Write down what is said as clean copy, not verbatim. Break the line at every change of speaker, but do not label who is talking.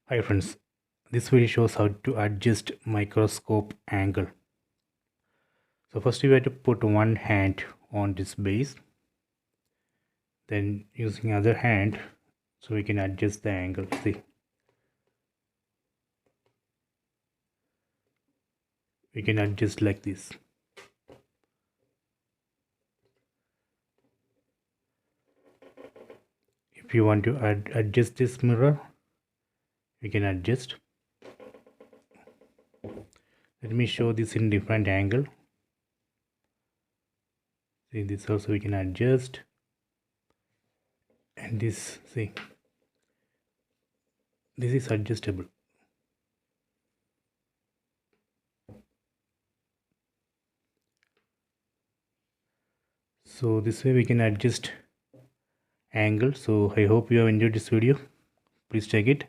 Hi friends, this video shows how to adjust microscope angle. So first you have to put one hand on this base, then using other hand so we can adjust the angle. See, we can adjust like this. If you want to adjust this mirror, you can adjust. Let me show this in different angle. See, this also we can adjust, and this, see, this is adjustable. So this way we can adjust angle. So I hope you have enjoyed this video. Please check it.